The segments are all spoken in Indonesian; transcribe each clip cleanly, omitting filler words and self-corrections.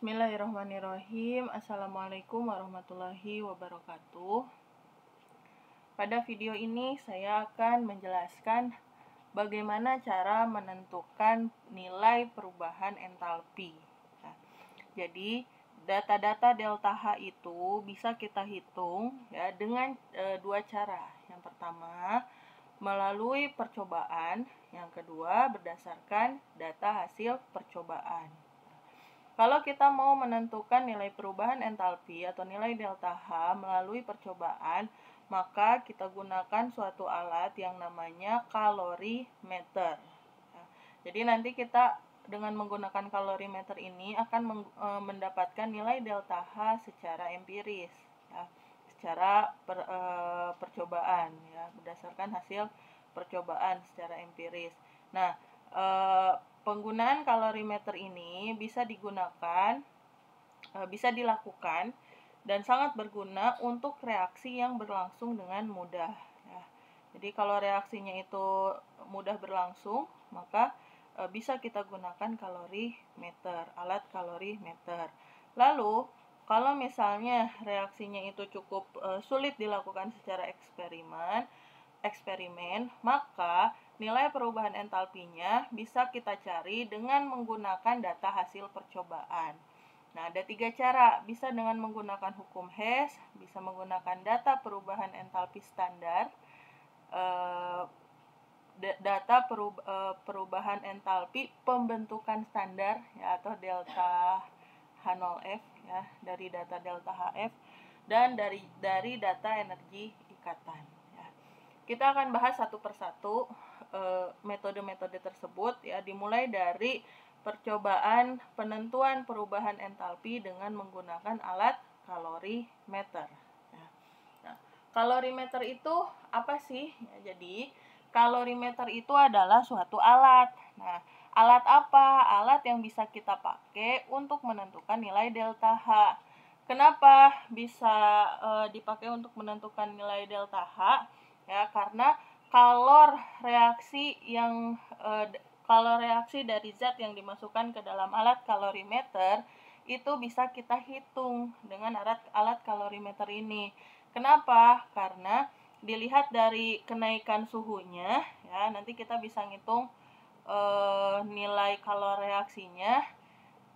Bismillahirrahmanirrahim. Assalamualaikum warahmatullahi wabarakatuh. Pada video ini saya akan menjelaskan bagaimana cara menentukan nilai perubahan entalpi. Nah, jadi data-data delta H itu bisa kita hitung ya dengan dua cara. Yang pertama melalui percobaan, yang kedua berdasarkan data hasil percobaan. Kalau kita mau menentukan nilai perubahan entalpi atau nilai delta H melalui percobaan, maka kita gunakan suatu alat yang namanya kalorimeter. Jadi nanti kita dengan menggunakan kalorimeter ini akan mendapatkan nilai delta H secara empiris, ya, secara percobaan, ya, berdasarkan hasil percobaan secara empiris. Nah, penggunaan kalorimeter ini bisa dilakukan dan sangat berguna untuk reaksi yang berlangsung dengan mudah. Ya. Jadi kalau reaksinya itu mudah berlangsung, maka bisa kita gunakan kalorimeter, alat kalorimeter. Lalu kalau misalnya reaksinya itu cukup sulit dilakukan secara eksperimen, maka nilai perubahan entalpinya bisa kita cari dengan menggunakan data hasil percobaan. Nah, ada 3 cara. Bisa dengan menggunakan hukum Hess, bisa menggunakan data perubahan entalpi standar, data perubahan entalpi pembentukan standar, ya, atau delta H0F, ya, dari data delta HF, dan dari data energi ikatan. Kita akan bahas satu persatu metode-metode tersebut, ya, dimulai dari percobaan penentuan perubahan entalpi dengan menggunakan alat kalorimeter. Nah, kalorimeter itu apa sih? Ya, jadi kalorimeter itu adalah suatu alat. Nah, alat apa? Alat yang bisa kita pakai untuk menentukan nilai delta H. Kenapa bisa dipakai untuk menentukan nilai delta H? Ya, karena kalor reaksi dari zat yang dimasukkan ke dalam alat kalorimeter itu bisa kita hitung dengan alat kalorimeter ini. Kenapa? Karena dilihat dari kenaikan suhunya, ya, nanti kita bisa ngitung nilai kalor reaksinya.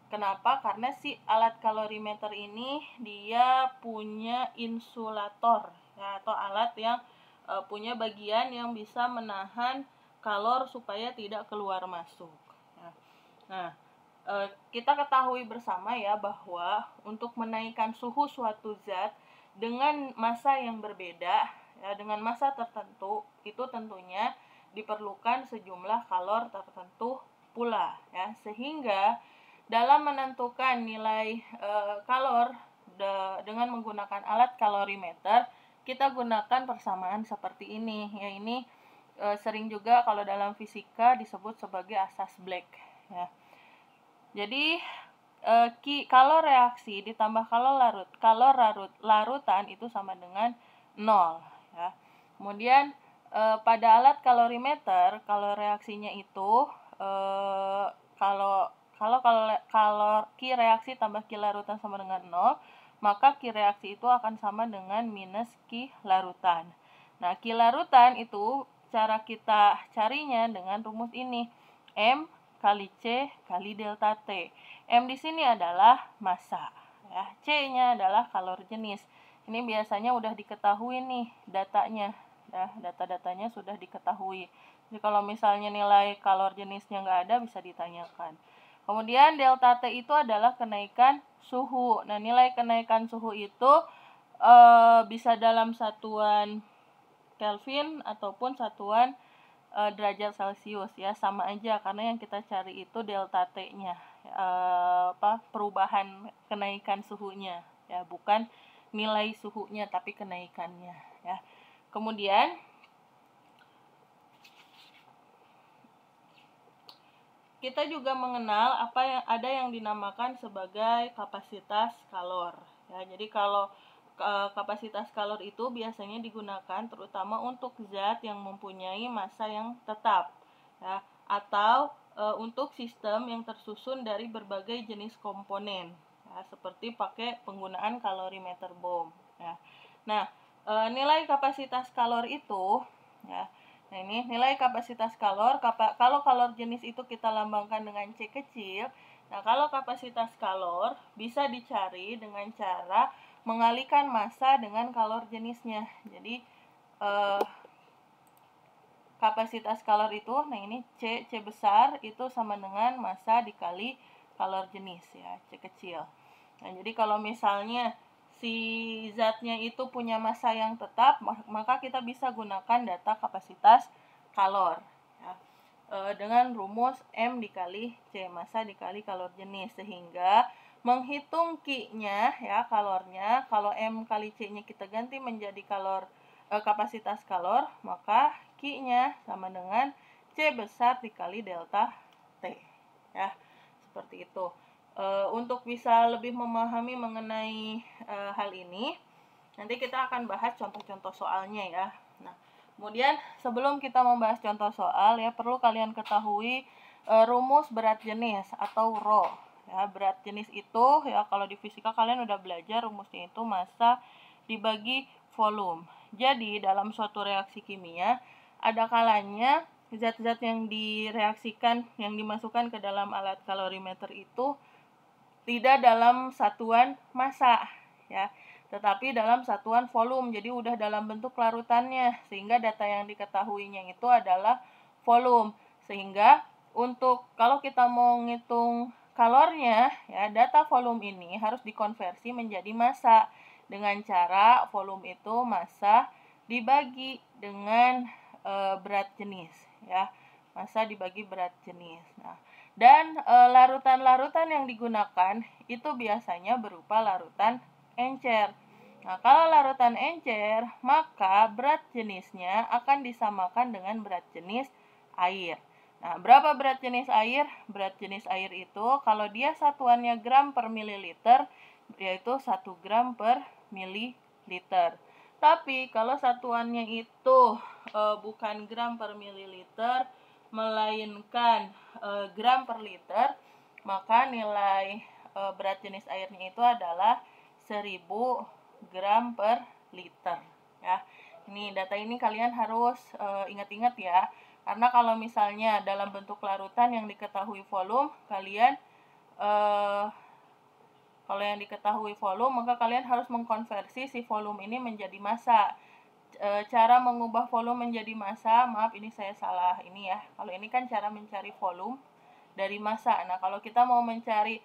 Kenapa? Karena si alat kalorimeter ini dia punya insulator, ya, atau alat yang punya bagian yang bisa menahan kalor supaya tidak keluar masuk. Nah, kita ketahui bersama, ya, bahwa untuk menaikkan suhu suatu zat dengan massa yang berbeda, ya, dengan massa tertentu, itu tentunya diperlukan sejumlah kalor tertentu pula, ya, sehingga dalam menentukan nilai kalor dengan menggunakan alat kalorimeter, kita gunakan persamaan seperti ini. Ya, ini sering juga kalau dalam fisika disebut sebagai asas Black, ya. Jadi kalor reaksi ditambah kalor larutan itu sama dengan 0, ya. Kemudian pada alat kalorimeter, kalau reaksinya itu kalau Ki reaksi tambah Ki larutan sama dengan 0, maka Ki reaksi itu akan sama dengan minus Ki larutan. Nah, Ki larutan itu cara kita carinya dengan rumus ini. M kali C kali delta T. M di sini adalah massa, ya. C-nya adalah kalor jenis. Ini biasanya udah diketahui nih datanya. Ya, data-datanya sudah diketahui. Jadi kalau misalnya nilai kalor jenisnya nggak ada, bisa ditanyakan. Kemudian delta T itu adalah kenaikan suhu. Nah, nilai kenaikan suhu itu bisa dalam satuan Kelvin ataupun satuan derajat Celcius, ya, sama aja karena yang kita cari itu delta T-nya, perubahan kenaikan suhunya, ya, bukan nilai suhunya tapi kenaikannya, ya. Kemudian kita juga mengenal ada yang dinamakan sebagai kapasitas kalor, ya. Jadi kalau kapasitas kalor itu biasanya digunakan terutama untuk zat yang mempunyai massa yang tetap, ya, atau untuk sistem yang tersusun dari berbagai jenis komponen, ya, seperti pakai penggunaan kalorimeter BOM ya. Nah, nilai kapasitas kalor itu ya. Nah, ini nilai kapasitas kalor, kalau kalor jenis itu kita lambangkan dengan C kecil. Nah, kalau kapasitas kalor bisa dicari dengan cara mengalihkan massa dengan kalor jenisnya. Jadi kapasitas kalor itu, nah ini C besar itu sama dengan massa dikali kalor jenis ya, C kecil. Nah, jadi kalau misalnya si zatnya itu punya massa yang tetap, maka kita bisa gunakan data kapasitas kalor ya. Dengan rumus M dikali C, massa dikali kalor jenis, sehingga menghitung Q-nya ya, kalornya, kalau M kali C-nya kita ganti menjadi kapasitas kalor, maka Q-nya sama dengan C besar dikali delta T ya, seperti itu. Untuk bisa lebih memahami mengenai hal ini, nanti kita akan bahas contoh-contoh soalnya ya. Nah, kemudian sebelum kita membahas contoh soal ya, perlu kalian ketahui rumus berat jenis atau Rho ya. Berat jenis itu ya, kalau di fisika kalian udah belajar rumusnya itu massa dibagi volume. Jadi dalam suatu reaksi kimia, ada kalanya zat-zat yang direaksikan, yang dimasukkan ke dalam alat kalorimeter itu tidak dalam satuan massa ya, tetapi dalam satuan volume. Jadi udah dalam bentuk larutannya, sehingga data yang diketahuinya itu adalah volume. Sehingga untuk kalau kita mau ngitung kalornya ya, data volume ini harus dikonversi menjadi massa dengan cara volume itu massa dibagi dengan berat jenis ya, massa dibagi berat jenis. Nah, dan larutan-larutan yang digunakan itu biasanya berupa larutan encer. Nah, kalau larutan encer, maka berat jenisnya akan disamakan dengan berat jenis air. Nah, berapa berat jenis air? Berat jenis air itu kalau dia satuannya gram per mililiter, yaitu 1 gram per mililiter. Tapi kalau satuannya itu bukan gram per mililiter, melainkan gram per liter, maka nilai berat jenis airnya itu adalah 1000 gram per liter ya. Ini data ini kalian harus ingat-ingat ya, karena kalau misalnya dalam bentuk larutan yang diketahui volume, kalau yang diketahui volume, maka kalian harus mengkonversi si volume ini menjadi massa. Cara mengubah volume menjadi massa, maaf ini saya salah ini ya. Kalau ini kan cara mencari volume dari massa. Nah, kalau kita mau mencari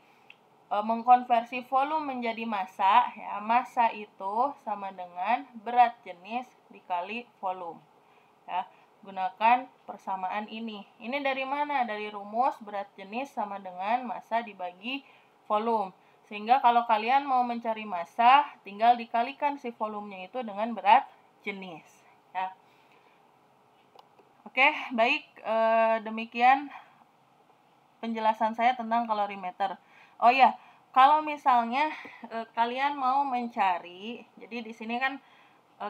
mengkonversi volume menjadi massa ya, massa itu sama dengan berat jenis dikali volume ya. Gunakan persamaan ini. Ini dari mana? Dari rumus berat jenis sama dengan massa dibagi volume. Sehingga kalau kalian mau mencari massa, tinggal dikalikan si volumenya itu dengan berat jenis ya. Oke, baik, demikian penjelasan saya tentang kalorimeter. Oh ya, kalau misalnya kalian mau mencari, jadi di sini kan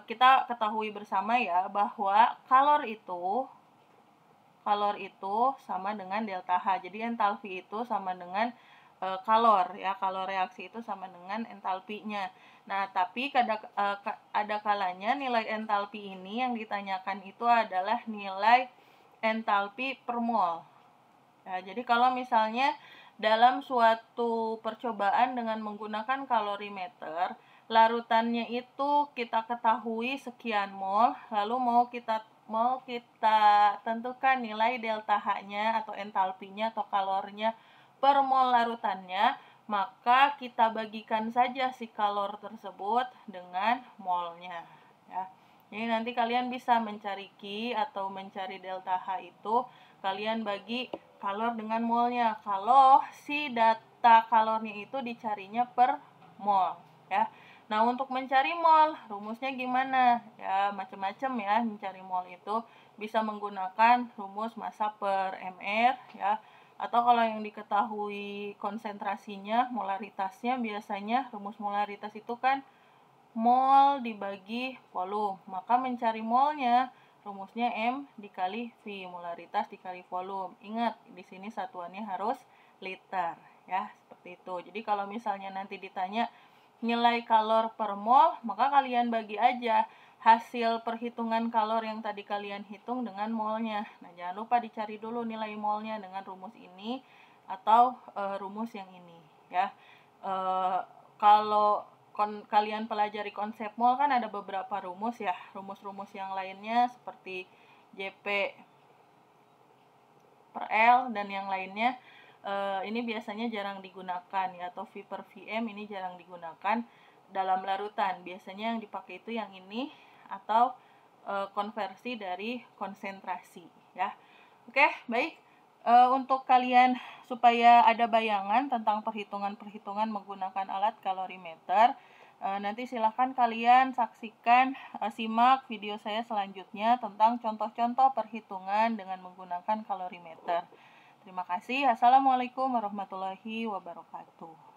kita ketahui bersama ya bahwa kalor itu sama dengan delta H. Jadi entalpi itu sama dengan kalor ya, kalor reaksi itu sama dengan entalpinya. Nah, tapi ada kalanya nilai entalpi ini yang ditanyakan itu adalah nilai entalpi per mol. Ya, jadi kalau misalnya dalam suatu percobaan dengan menggunakan kalorimeter, larutannya itu kita ketahui sekian mol, lalu mau kita tentukan nilai delta H-nya atau entalpinya atau kalornya per mol larutannya, maka kita bagikan saja si kalor tersebut dengan molnya ya. Jadi nanti kalian bisa mencari Q atau mencari delta H itu, kalian bagi kalor dengan molnya. Kalau si data kalornya itu dicarinya per mol ya. Nah, untuk mencari mol, rumusnya gimana? Ya, macam-macam ya mencari mol itu. Bisa menggunakan rumus massa per mR ya. Atau kalau yang diketahui konsentrasinya, molaritasnya, biasanya rumus molaritas itu kan mol dibagi volume. Maka mencari molnya, rumusnya M dikali V, molaritas dikali volume. Ingat, di sini satuannya harus liter ya, seperti itu. Jadi kalau misalnya nanti ditanya nilai kalor per mol, maka kalian bagi aja hasil perhitungan kalor yang tadi kalian hitung dengan molnya. Nah, jangan lupa dicari dulu nilai molnya dengan rumus ini atau rumus yang ini, ya. Kalau kalian pelajari konsep mol kan ada beberapa rumus ya, rumus-rumus yang lainnya seperti JP per L dan yang lainnya. Ini biasanya jarang digunakan ya, atau V per Vm ini jarang digunakan dalam larutan. Biasanya yang dipakai itu yang ini atau konversi dari konsentrasi ya. Oke, baik. Untuk kalian supaya ada bayangan tentang perhitungan-perhitungan menggunakan alat kalorimeter, nanti silahkan kalian saksikan, simak video saya selanjutnya tentang contoh-contoh perhitungan dengan menggunakan kalorimeter. Terima kasih. Assalamualaikum warahmatullahi wabarakatuh.